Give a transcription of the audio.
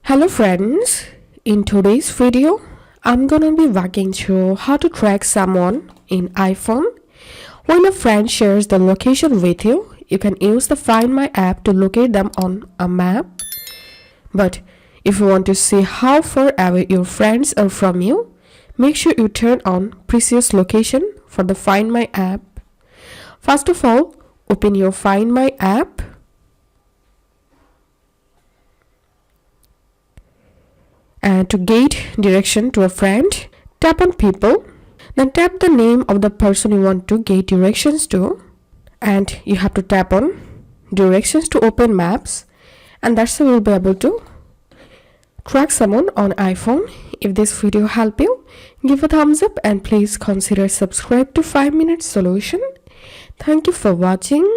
Hello friends, in today's video, I'm gonna be walking through how to track someone in iPhone. When a friend shares the location with you, you can use the Find My app to locate them on a map. But if you want to see how far away your friends are from you, make sure you turn on Precious Location for the Find My app. First of all, open your Find My app. And to get direction to a friend, tap on People. Then tap the name of the person you want to get directions to. And you have to tap on Directions to open maps. And that's how you'll be able to track someone on iPhone. If this video helped you, give a thumbs up and please consider subscribe to 5 Minute Solution. Thank you for watching.